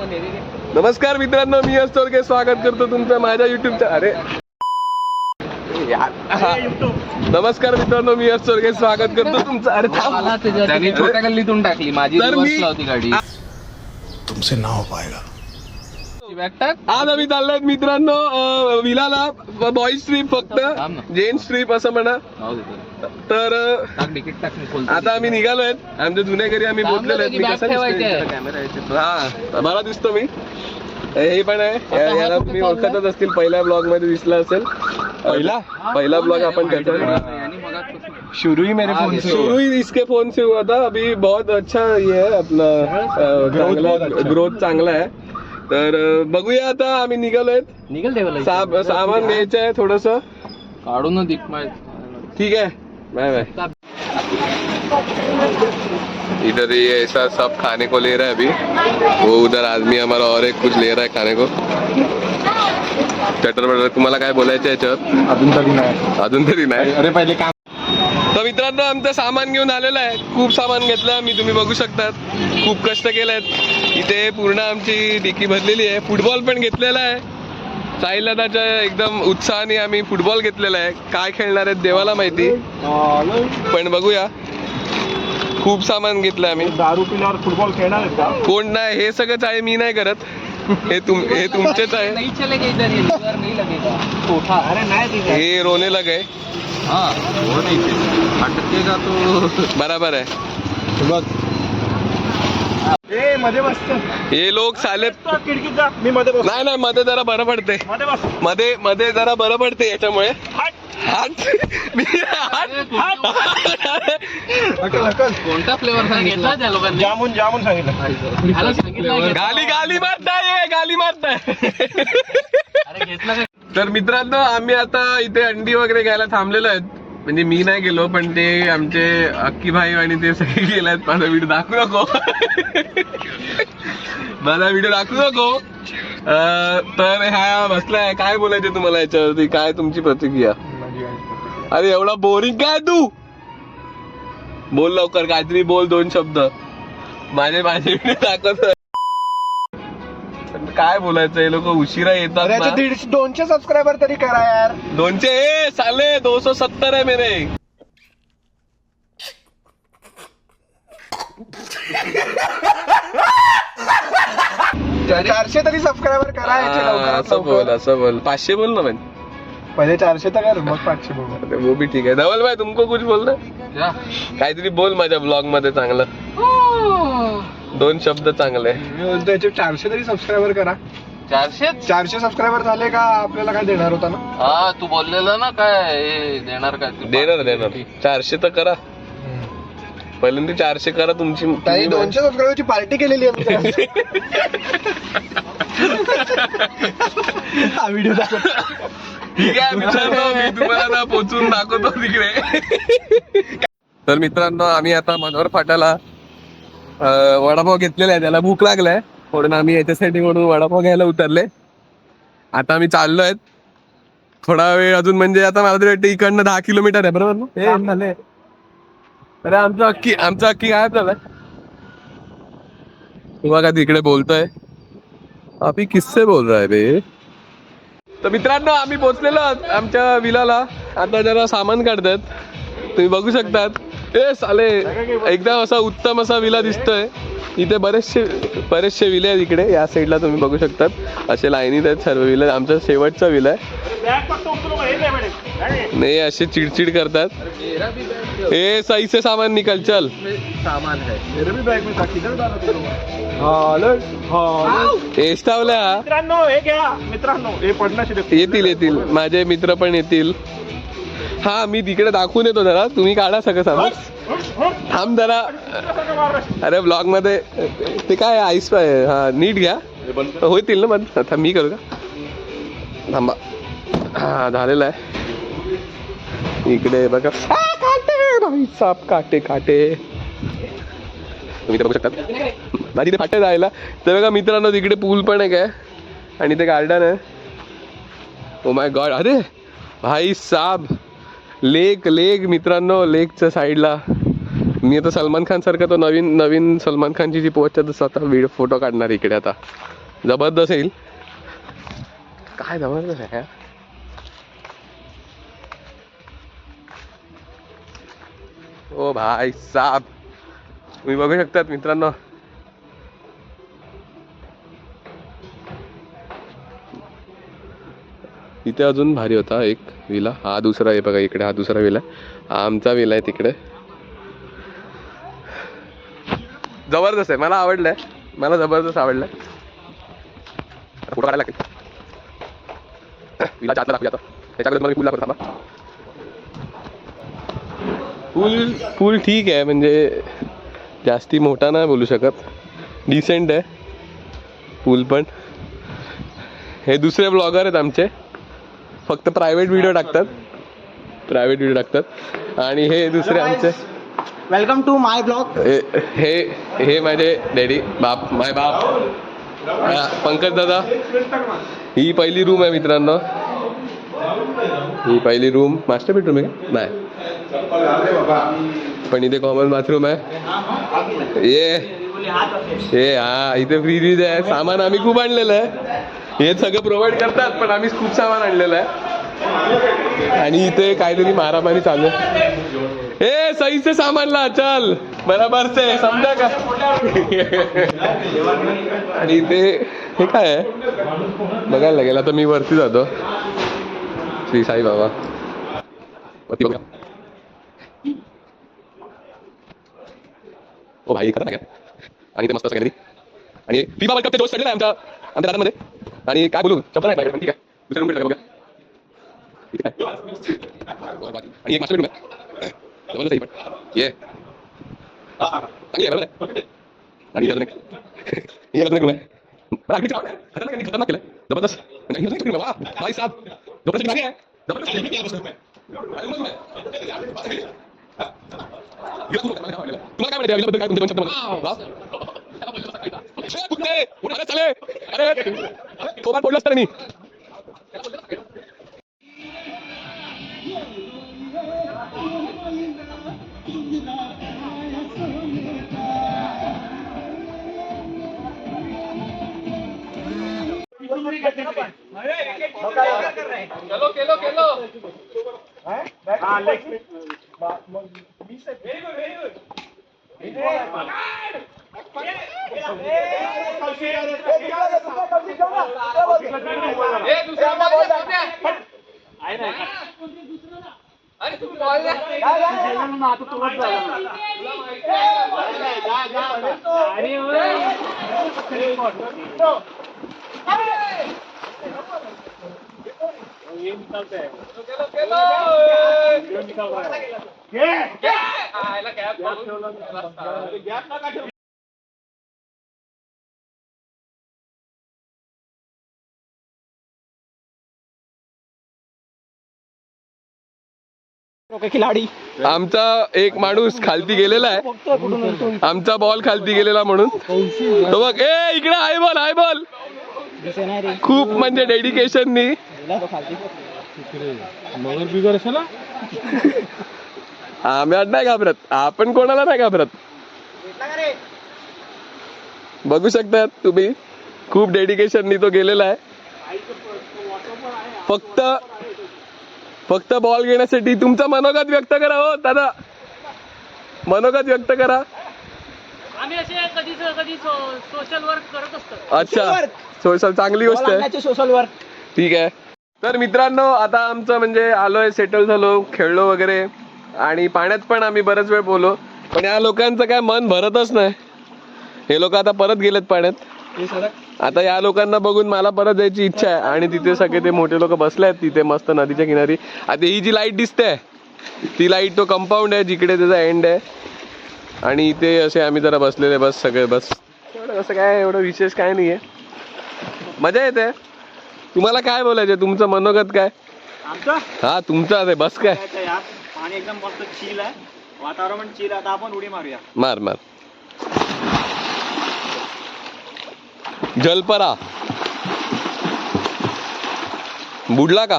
नमस्कार मित्रांनो, मी असतोरके स्वागत करतो तुमचं माझ्या युट्यूबच्या नमस्कार मित्रांनो, मी असतोरके स्वागत करतो तुमचं. अरे त्यांनी छोट्या गल्लीतून टाकली माझी होती गाडी. तुमसे ना हो पाएगा. आज आम्ही चाललोय मित्रांनो विलाला बॉईज ट्रिप, फक्त जेंट्स ट्रिप असं म्हणा. तर आता आम्ही निघालोय आमच्या जुन्या घरी. आम्ही बोललेलो हा मला दिसतो मी. हे पण आहे, याला तुम्ही ओळखतच असतील, पहिल्या ब्लॉग मध्ये दिसला असेल. पहिला ब्लॉग अपन करते शुरू ही मेरे फोन से, शुरू ही इसके फोन से हुआ था. अभी बहुत अच्छा ये है अपना, ग्रोथ चांगला आहे. तर बघूया आता आम्ही निघालोय. सामान घ्यायचं आहे थोडस काढून दिख. ठीक है, बाय बाय. इधर ये ऐसा सब खाने को ले रहा है अभी. वो उधर आदमी हमारा और एक कुछ ले रहा है खाने को. चटर बटर. तुम्हाला काय बोलायचं याच्यावर? अजून तरी नाही. अरे पहिले काम. तर मित्रांनो, आमचं सामान घेऊन आलेलं आहे. खूप सामान घेतलं मी, तुम्ही बघू शकतात. खूप कष्ट केलेत. इथे पूर्ण आमची डिकी भरलेली आहे. फुटबॉल पण घेतलेला आहे. साहिल दादाच्या एकदम उत्साहाने आम्ही फुटबॉल घेतलेला आहे. काय खेळणार आहेत देवाला माहिती, पण बघूया. खूप सामान घेतलं आम्ही. दारू पिल्यावर फुटबॉल खेळणार आहेत का? कोण नाही, हे सगळंच आहे, मी नाही करत. हे तुमचेच आहे. हे रोने लग आहे. बराबर आहे. मध्ये बसतो. हे लोक साले खिडकीत जा, मी मध्ये बसतो. नाही मध्ये जरा बरं पडते. मध्ये जरा बरं पडते याच्यामुळे. कोणता फ्लेवर सांगितला त्या लोकांनी? जामून सांगितलं. गाली मारताय. तर मित्रांनो, आम्ही आता इथे अंडी वगैरे घ्यायला थांबलेलो आहेत. म्हणजे मी नाही गेलो, पण ते आमचे अक्की भाई आणि ते सगळे गेलेत. माझा व्हिडिओ दाखवू नको. तर ह्या बसलाय. काय बोलायचं तुम्हाला याच्यावरती? काय तुमची प्रतिक्रिया? अरे एवढा बोरिंग काय तू? बोल लवकर, काहीतरी बोल, 2 शब्द. माझे व्हिडिओ दाखवत. काय बोलायचं? हे लोक उशिरा येतात. 200 सबस्क्रायबर तरी करा यार. 200 साले 270 आहे मेरे. चारशे तरी सबस्क्रायबर करा. असं बोल. 500 बोल ना. पहिले 400 तर कर, मग 500 बोल. वो भी ठीक है. धवल भाई, तुमको कुछ बोलना? काहीतरी बोल माझ्या ब्लॉग मध्ये चांगलं. 2 शब्द चांगले. 400 तरी सबस्क्रायबर करा. 400 सबस्क्रायबर झाले का आपल्याला काय देणार होता ना? हा, तू बोललेला ना काय देणार काय? देणार 400 तर करा. पहिल्यांदा 400 करा तुमची. 200 सबस्क्रायबरची पार्टी केलेली आहे. हा व्हिडिओ ठीक आहे मित्रांनो, मी तुम्हाला ना पोचून दाखवतो तिकडे. तर मित्रांनो, आम्ही आता मनोहर फाट्याला वडापाव घेतलेला आहे. त्याला भूक लागलाय म्हणून आम्ही याच्यासाठी वडापाव घ्यायला उतरले. आता आम्ही चाललोय थोडा वेळ अजून. म्हणजे आता मला तरी वाटतं इकडनं 10 किलोमीटर आहे, बरोबर ना? अरे आमचा अक्की काय झालाय बघा, तिकडे बोलतोय. अभी किससे बोल रहा है बे? तर मित्रांनो, आम्ही पोहोचलेलो आमच्या विलाला. आता जरा सामान काढतात, तुम्ही बघू शकतात. साले एकदम असा उत्तम असा विला दिसतोय. इथे बरेचसे विले आहेत इकडे. या साईडला तुम्ही बघू शकतात, असे लाईनीत आहेत सर्व विले. आमचा शेवटचा विला आहे. नाही, असे चिडचिड करतात. हे सही से सामान निकल, चल. सामान है. मित्रांनो हे पडणार. येतील माझे मित्र पण येतील. हा, मी तिकडे दाखवून येतो जरा. तुम्ही काढा सगळं सामान. थांब जरा. अरे ब्लॉग मध्ये ते काय आईस आहे. हा, नीट घ्या. होतील ना बंद? आता मी करू का? थांबा. हा, झालेला आहे. इकडे बघा, साप काटे. तुम्ही ते बघू शकतात. माझी ते फाटे जायला. तर बघा मित्रांनो, तिकडे पूल पण आहे आणि ते गार्डन आहे. Oh my God. अरे भाई साब, लेक मित्रांनो. लेकच्या साईडला मी आता सलमान खान सारखा तो नवीन सलमान खानची जी पोस्ट आहे, स्वतः फोटो काढणार इकडे आता. जबरदस्त येईल. काय जबरदस्त आहे यार. ओ भाई साहब, तुम्ही बघू शकतात मित्रांनो. इथे अजून भारी होता एक विला. हा दुसरा आहे बघा इकडे. हा दुसरा विला, हा आमचा विला आहे तिकडे. जबरदस्त आहे, मला आवडलंय. मला जबरदस्त आवडलंय. फोटो काढायला लागेल. विला जाता दाखवूया आता. त्याच्याकडे मला पूल दाखवतो थांबा. पूल ठीक आहे, म्हणजे जास्ती मोठा नाही बोलू शकत, डिसेंट आहे पूल. पण हे दुसरे ब्लॉगर आहेत आमचे, फक्त प्रायव्हेट व्हिडिओ टाकतात. आणि हे दुसरे आमचे. Welcome to my vlog. हे माझे डॅडी, बाप, माय बाप, पंकज दादा. ही पहिली रूम आहे मित्रांनो. ही पहिली रूम मास्टर बेडरूम आहे का? नाही, पण इथे कॉमन बाथरूम आहे. ये हा, इथे फ्रीज आहे. सामान आम्ही खूप आणलेलं आहे. हे सगळं प्रोव्हाइड करतात, पण आम्ही खूप सामान आणलेलं आहे. आणि इथे काहीतरी मारामारी चालू आहे. ए सही से सामान ला, चल बराबर से, समजा का. आणि इथे हे काय आहे बघायला लागेल. आता मी वरती जातो. श्री साई बाबा वरती बघा. ओ भाई खरं ना. आणि ते मस्त असं काहीतरी. आणि फिफा वर्ल्ड कपचे जोश चढलेला आहे आमच्या दादांमध्ये. आणि काय बोलू, चप्पल नाही पाहिजे, ठीक आहे. दुसऱ्या रूम बघा. आणि एक मास्टर बेडरूम आहे. जबरदस्त आहे पण. ये चांगली आहे, बरोबर आहे. आणि अजून एक रूम आहे. खतरनाक केलंय, जबरदस्त. वा भाई साहब, जबरदस्त आहे. जबरदस्त तुम्हाला काय माहिती याबद्दल, काय तुमचे शब्द चाले. अरे तो पडलं असतं मी. केलो खिलाडी. आमचा एक माणूस खालती गेलेला आहे. आमचा बॉल खालती गेलेला म्हणून तो बघ. ए इकडे हाय बॉल. खूप म्हणजे डेडिकेशननी. आम्ही नाही घाबरत, आपण कोणाला नाही घाबरत. बघू शकतात तुम्ही, खूप डेडिकेशननी तो गेलेला आहे. फक्त बॉल घेण्यासाठी. तुमचं मनोगत व्यक्त करा हो दादा, मनोगत व्यक्त करा. आम्ही असे कधी सोशल वर्क करत असतो. अच्छा, सोशल चांगली गोष्ट आहे. सोशल वर्क ठीक आहे. तर मित्रांनो, आता आमचं म्हणजे आलोय, सेटल झालो, खेळलो वगैरे. आणि पाण्यात पण आम्ही बराच वेळ बोललो. पण या लोकांचं काय मन भरतच नाही. हे लोक आता परत गेलेत पाण्यात. आता या लोकांना बघून मला परत जायची इच्छा आहे. आणि तिथे सगळे ते मोठे लोक बसले आहेत तिथे मस्त नदीच्या किनारी. आता ही जी लाईट दिसते, ती लाईट तो कंपाऊंड आहे जिकडे त्याचा एंड आहे. आणि इथे असे आम्ही जरा बसलेले, बस सगळे बस. एवढं असं काय, एवढं विशेष काय नाहीये, मजा येते. तुम्हाला काय बोलायचं, तुमचं मनोगत काय? हा तुमचं आहे, बस काय. पाणी एकदम मस्त चिल आहे, वातावरण चिल. आता आपण उडी मारूया. मार जलपरा बुडला का?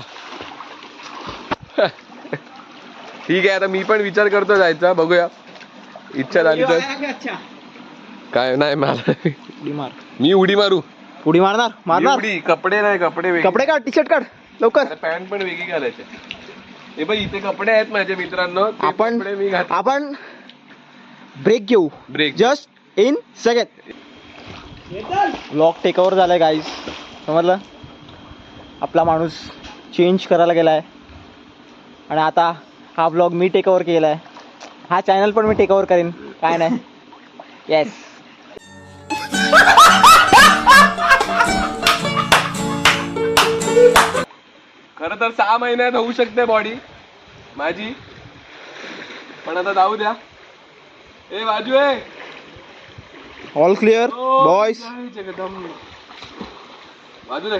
ठीक आहे, आता मी पण विचार करतो जायचा, बघूया इच्छा झाली तर. काय नाही मला, मी उडी मारू. उडी मारणार एवढी कपडे नाही, कपडे वेगळे. कपडे काढ, टी शर्ट काढ लवकर. पॅन्ट पण वेगळी घालायचे. हे बघ इथे कपडे आहेत माझ्या मित्रांनो, ते आपण कपडे मी घात. आपण ब्रेक घेऊ. Break just in second. Vlog take over झालाय गाईज, समजलं. आपला माणूस चेंज करायला गेलाय आणि आता हा ब्लॉग मी टेक ओव्हर केलाय. हा चॅनल पण मी टेक ओव्हर करेन, काय नाही. येस. खरं तर 6 महिन्यात होऊ शकते बॉडी माझी, पण आता जाऊ द्या. ए बाजू आहे ऑल क्लिअर बॉयज. बाजू रे.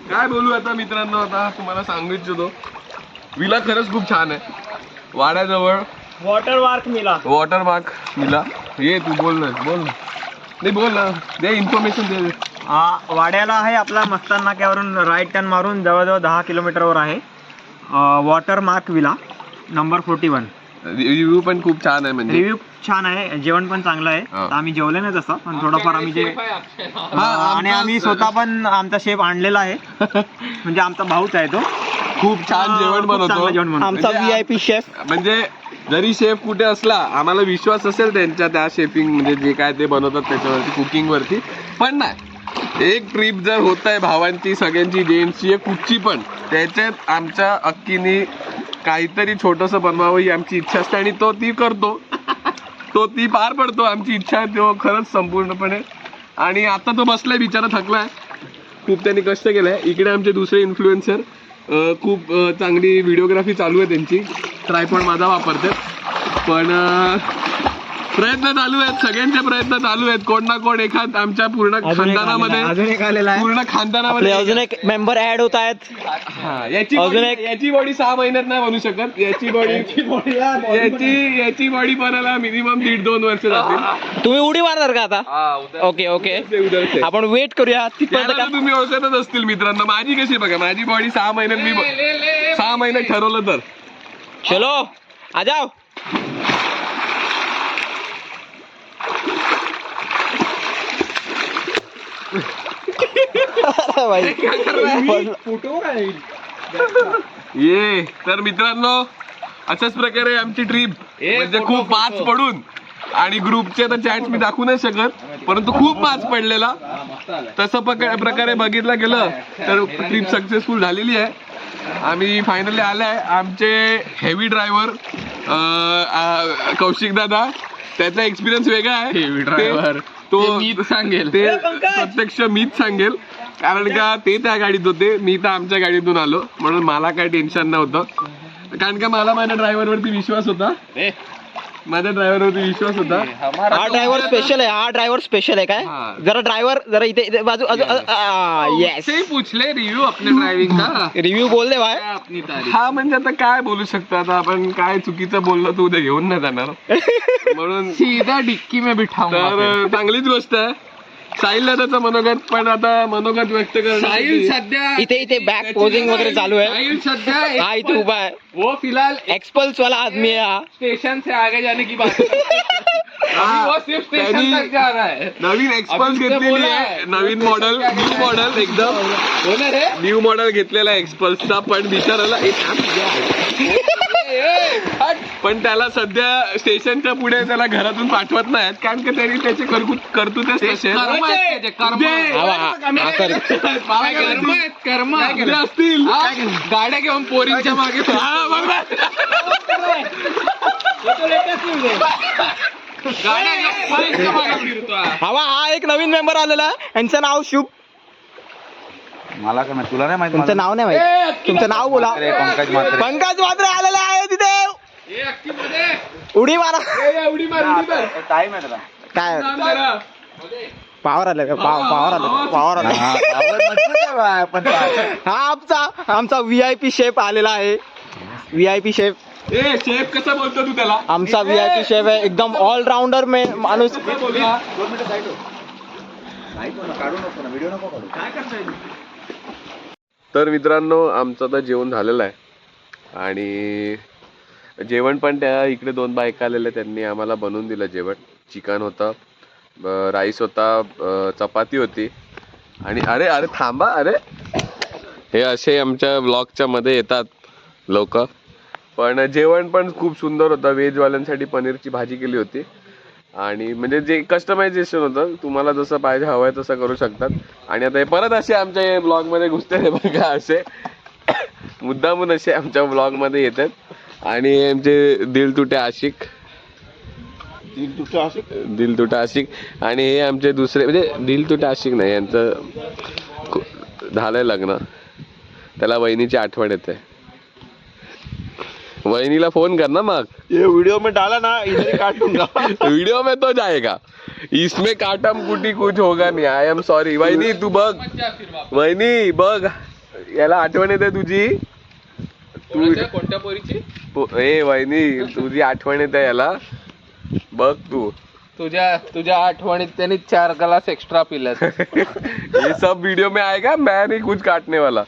काय बोलू आता मित्रांनो, आता तुम्हाला सांगू इच्छितो विला खरंच खूप छान आहे. वाड्याजवळ वॉटर पार्क मिला. वॉटर पार्क मिला. ये तू बोल ना, बोल ना. नाही बोल ना, दे इन्फॉर्मेशन दे. वाड्याला आहे आपला मस्तान नाक्यावरून राईट टर्न मारून जवळजवळ 10 किलोमीटरवर आहे water mark villa number 41. Review पण खूप छान आहे, म्हणजे रिव्ह्यू छान आहे, जेवण पण चांगलं आहे. हा. तर आम्ही जेवले नाही तसं, पण थोडंफार आम्ही जे आणि आम्ही स्वतः पण आमचा शेफ आणलेला आहे. म्हणजे आमचा भाऊच आहे तो. खूप छान जेवण खूप चांगलं बनवतो. जेवण बनवतो. आमचा म्हणजे VIP शेफ. म्हणजे जरी शेफ कुठे असला, आम्हाला विश्वास असेल त्यांच्या त्या शेफिंग म्हणजे जे काय ते बनवतात त्याच्यावरती, कुकिंग वरती. पण नाही, एक ट्रिप जर होत आहे भावांची, सगळ्यांची, जेंट्सची, कुठची पण, त्याच्यात आमच्या अक्कीने काहीतरी छोटंसं बनवावं ही आमची इच्छा असते आणि तो ती करतो, तो ती पार पडतो. आमची इच्छा आहे तो खरंच संपूर्णपणे. आणि आता तो बसलाय बिचारा, थकलाय खूप, त्यांनी कष्ट केलंय. इकडे आमचे दुसरे इन्फ्लुएन्सर खूप चांगली व्हिडिओग्राफी चालू आहे त्यांची, ट्रायपॉड माझा वापरतात. पण प्रयत्न चालू आहेत, सगळ्यांचे प्रयत्न चालू आहेत. कोण ना कोण एखाद आमच्या पूर्ण खानदानामध्ये, अजून एक आलेला आहे. पूर्ण आपले खानदानामध्ये अजून एक मेंबर ऍड होत आहेत. याची अजून body- एक- याची बॉडी 6 महिन्यात नाही बनू शकत. याची बॉडी बनायला मिनिमम 1.5-2 वर्ष जातील. तुम्ही उडी मारणार का आता? ओके ओके, आपण वेट करूया तिथपर्यंत. त्याला तर तुम्ही ओळखतच असतील मित्रांनो. माझी कशी बघा, माझी बॉडी 6 महिन्यात, मी 6 महिन्यात ठरवलं तर. चलो आ जाओ. अरे भाई, ये तर मित्रांनो, अशाच प्रकारे आमची ट्रिप म्हणजे खूप मार्च पडून, आणि ग्रुपचे तर चॅट मी दाखवू नाही शकत, परंतु खूप मार्च पडलेला. तसं प्रकारे बघितलं गेलं तर ट्रिप सक्सेसफुल झालेली आहे. आम्ही फायनली आलाय. आमचे हेवी ड्रायव्हर कौशिक दादा, त्याचा एक्सपिरियन्स वेगळा आहे. हेवी ड्रायव्हर तो मीच सांगेल, ते प्रत्यक्ष मीच सांगेल, कारण का ते त्या गाडीत होते, मी तर आमच्या गाडीतून आलो, म्हणून मला काय टेन्शन नव्हतं. कारण का मला माझ्या ड्रायव्हरवरती विश्वास होता. माझ्या ड्रायव्हरवरती विश्वास होता. हा ड्रायव्हर स्पेशल आहे, हा ड्रायव्हर स्पेशल आहे. काय हा. जरा ड्रायव्हर जरा इथे बाजू. येस, पूछले रिव्ह्यू आपल्या ड्रायव्हिंग का, रिव्ह्यू बोल दे भाई. हा म्हणजे आता काय बोलू शकतो, आता आपण काय चुकीचं बोललो तर उद्या घेऊन नाही जाणार, म्हणून सीधा डिक्की में बिठा. तर चांगलीच गोष्ट आहे. साहिलला त्याचं मनोगत, पण आता मनोगत व्यक्त साहिल सध्या इथे इथे बॅक पोजिंग वगैरे चालू आहे. साहिल सध्या हा इथे उभा आहे, वो फिलहाल एक्सपल्स वाला आदमी आहे हा. स्टेशन से आगे जाने की बात वो सिर्फ स्टेशन तक जा रहा है. नवीन एक्सपल्स घेतलेली आहे, नवीन मॉडेल, न्यू मॉडेल, एकदम न्यू मॉडेल घेतलेला आहे एक्सपल्सचा. पण बिचाराला पण त्याला सध्या स्टेशनच्या पुढे त्याला घरातून पाठवत नाहीत, कारण की त्यांनी त्याचे करतूतच तसे असतील. गाड्या घेऊन पोरींच्या मागे हवा. हा एक नवीन मेंबर आलेला आहे, यांचं नाव शुभ. मला का नाही, तुला नाही माहिती. तुमचं नाव नाही माहिती, तुमचं नाव बोला. पंकज म्हात्रे. पंकज म्हात्रे आलेला आहे तिथे. उडी मारा. टाइम आहे त्याला. काय पावर आले का? पावर आले, पावर आले. हा आमचा VIP शेफ आलेला आहे. VIP शेफ ए शेफ कसं बोलतो तू त्याला? आमचा VIP शेफ आहे, एकदम ऑलराऊंडर माणूस. कसं बोलला? तर मित्रांनो आमचं आता जेवण झालेलं आहे आणि जेवण पण त्या इकडे 2 बायका आलेल्या त्यांनी आम्हाला बनवून दिलं जेवण. चिकन होतं, राईस होता, चपाती होती आणि अरे अरे थांबा, अरे हे असे आमच्या ब्लॉगच्या मध्ये येतात लोक. पण जेवण पण खूप सुंदर होतं. व्हेजवाल्यांसाठी पनीरची भाजी केली होती आणि म्हणजे जे कस्टमायझेशन होतं, तुम्हाला जसं पाहिजे हवं आहे तसं करू शकतात. आणि आता हे परत असे आमच्या ब्लॉगमध्ये घुसते बघा, असे मुद्दामून असे आमच्या ब्लॉगमध्ये येतात आणि हे आमचे दिल तुटे आशिक आणि हे आमचे दुसरे म्हणजे दिल तुटे आशिक नाही, यांचं झालंय लग्न. त्याला वहिनीची आठवण येते. वहिनीला फोन कर ना मग. ये वीडियो में डाला ना, इधर काटूंगा. वीडियो में तो जाएगा, इसमें काटम कुटी कुछ होगा नहीं. I am sorry. वहिनी तू बघ, वहिनी बघ, याला आठवण येते तुझी. तू कोणत्या पोरीची? ए वहिनी तुझी आठवण येते याला, बघ तू. तुझ्या आठवणीत त्यांनी 4 ग्लास एक्स्ट्रा पिल्यात. ये सब वीडियो में आएगा, मैं नहीं कुछ काटने वाला.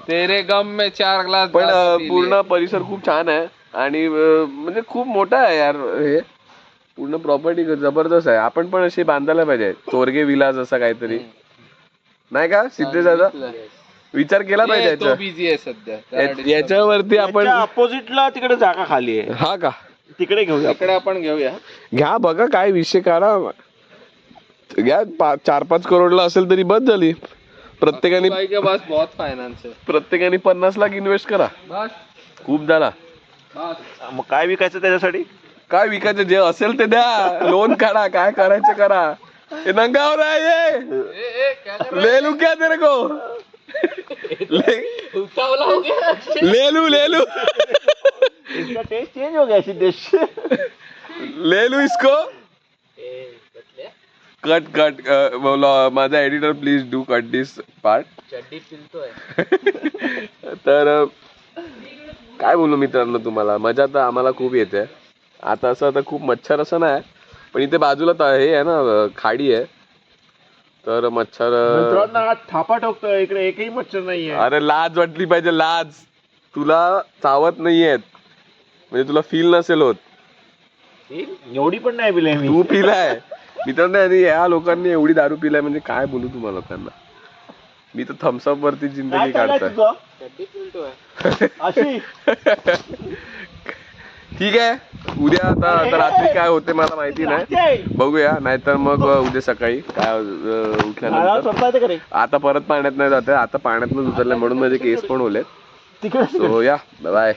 तेरे गम में 4 ग्लास. पण पूर्ण परिसर खूप छान आहे आणि म्हणजे खूप मोठा आहे यार. हे पूर्ण प्रॉपर्टी जबरदस्त आहे. आपण पण अशी बांधायला पाहिजे, चोरगे विलास असं काहीतरी, नाही का सिद्धेश दादा? विचार केला पाहिजे तो बिझी आहे सध्या. याच्यावरती आपण अपोजिटला तिकडे जागा खाली आहे, हा का तिकडे घेऊया. इकडे आपण घेऊया. घ्या बघा, काय विषय काढा, घ्या. 4-5 करोडला असेल तरी बस झाली. प्रत्येकाने बस बहुत फायनान्स आहे. प्रत्येकाने 50 लाख इन्व्हेस्ट करा, बस खूप झाला. मग काय विकायचं त्याच्यासाठी? काय विकायचं, जे असेल ते द्या, लोन काढा, काय करायचं करा. हे नंगावर आहे, ले लू क्या तेरे को, ले लू इसका टेस्ट चेंज हो गया सिद्धेश. ले लू इसको. कट बोला माझा editor, please do cut this part. तर काय बोलू मित्रांनो तुम्हाला, मजा तर आम्हाला खूप येते. आता असं खूप मच्छर असं नाही, पण इथे बाजूला हे आहे ना, खाडी आहे, तर मच्छर. थापा ठोकतोय इकडे, एकही मच्छर नाहीये. अरे लाज वाटली पाहिजे, लाज. तुला चावत नाहीयेत म्हणजे तुला फील नसेल होत. एवढी पण नाही पिले मी. तू पिलाय मित्रांनो, आणि या लोकांनी एवढी दारू पिलाय म्हणजे काय बोलू तुम्हाला लोकांना. मी तर थम्सअप वरती जिंदगी काढतोय. ठीक आहे, उद्या आता रात्री काय होते मला माहिती नाही, बघूया. नाहीतर मग उद्या सकाळी काय उठल्यानंतर. आता परत पाण्यात नाही जात, आता पाण्यातून उचललंय म्हणून माझे केस पण ओले. सो या बाय.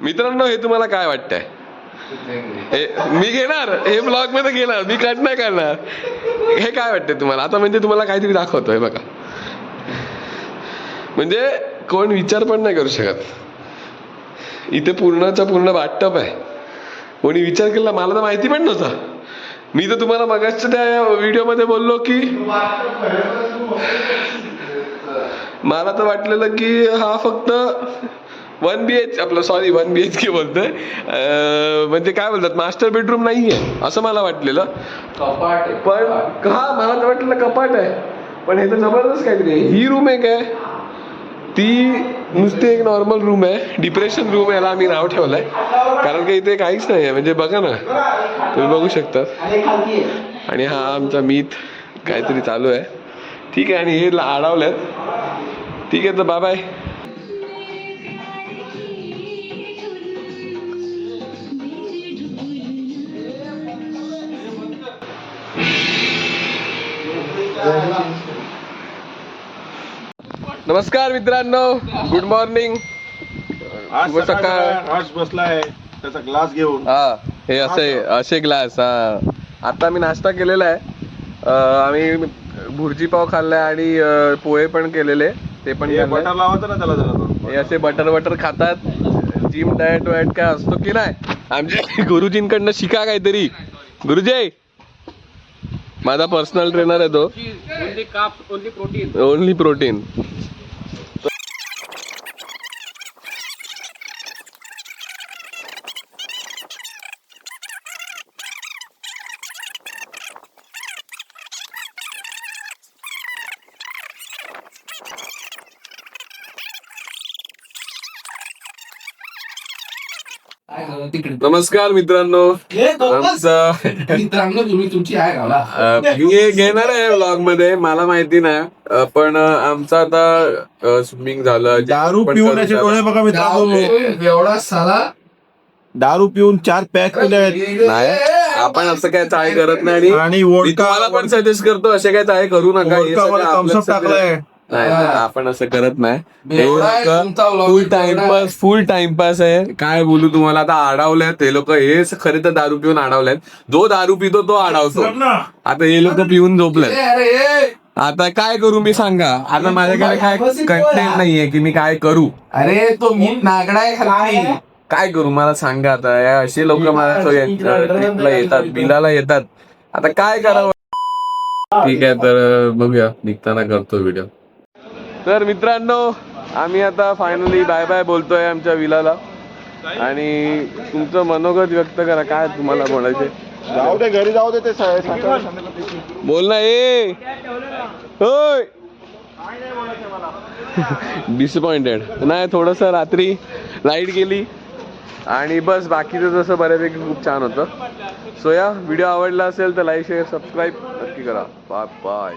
मित्रांनो हे तुम्हाला काय वाटतंय? मी घेणार हे ब्लॉग मध्ये घेणार, मी कट नाही करणार. हे काय वाटतंय तुम्हाला? आता म्हणजे तुम्हाला काहीतरी दाखवतोय बघा, म्हणजे कोण विचार पण नाही करू शकत. इथे पूर्णचा पूर्ण बाथटब आहे. कोणी विचार केला मला तर माहिती पण नव्हता. मी तर तुम्हाला मगाच त्या व्हिडिओ मध्ये बोललो की मला तर वाटलेलं की हा फक्त 1 BHK बोलतोय, म्हणजे काय बोलतात मास्टर बेडरूम नाहीये असं मला वाटलेलं. पण हा मला तर वाटलेलं कपाट आहे, पण हे तर जबरदस्त काहीतरी आहे. ही रूम आहे काय, ती नुसती एक नॉर्मल रूम आहे, डिप्रेशन रूम याला आम्ही नाव ठेवलंय, कारण की इथे काहीच नाही आहे. म्हणजे बघा ना, तुम्ही बघू शकता. आणि हा आमचा मीत काहीतरी चालू आहे. ठीक आहे, आणि हे अडवल्यात. ठीक आहे, तर बाय बाय. नमस्कार मित्रांनो, गुड मॉर्निंग, शुभ सकाळ. आज बसलाय त्याचा ग्लास घेऊन. हा, हे असे ग्लास. हा, आता मी नाश्ता केलेला आहे. आम्ही भुर्जी पाव खाल्लाय आणि पोहे पण केलेले, ते पण बटर लावायचं ना त्याला जरा. हे असे बटर खातात. जिम डाएट वायट काय असतो की नाही, आमच्या गुरुजींकडनं शिका काहीतरी. गुरुजी माझा पर्सनल ट्रेनर आहे तो. Only protein. नमस्कार मित्रांनो, आमचा मित्रांनो तुम्ही तुमची आहे गावला मी घेणार आहे व्लॉग मध्ये, मला माहिती नाही, पण आमचं आता स्विमिंग झालं, दारू पण पिऊन याचे डोळे बघा मित्रांनो. एवढा साला दारू पिऊन 4 पॅक पिले आहेत. नाही आपण असं काय चाय करत नाही, आणि मी वोडका तुम्हाला पण सजेस्ट करतो असे काय चाय करू नका. हे सगळं मध्ये आपलं थम्सअप सगळं- टाकलंय. नाही नाही, आपण असं करत नाही. एवढा आहे तुमचा vlog, फुल एवढा टाइमपास, फुल टाइमपास आहे. काय बोलू तुम्हाला, आता अडवल्यात हे लोक, हेच खरे तर दारू पिऊन अडवल्यात. जो दारू पितो तो अडवतो. आता हे लोक पिऊन झोपलेत. अरे ए, आता काय करू मी सांगा, आता माझ्याकडे काय कंटेंट नाहीये की मी काय करू. अरे तो मीठ नागडा आहे खाली. काय करू मला सांगा. आता या असे लोक मला ट्रिपला येतात, बिलाला येतात. आता काय करावं. ठीक आहे, तर बघूया, निघताना करतो व्हिडिओ. तर मित्रांनो, आम्ही आता फायनली बाय बाय बोलतोय आमच्या विलाला. आणि तुमचं मनोगत व्यक्त करा, काय तुम्हाला बोलायचे. जाऊ दे घरी, जाऊ दे ते बोल ना. ए होय डिसअपॉइंटेड नाही, थोडस रात्री लाईट गेली आणि बस, बाकीचं जसं बऱ्यापैकी खूप छान होतं. सो या व्हिडिओ आवडला असेल तर लाईक शेअर सबस्क्राईब नक्की करा. Bye bye.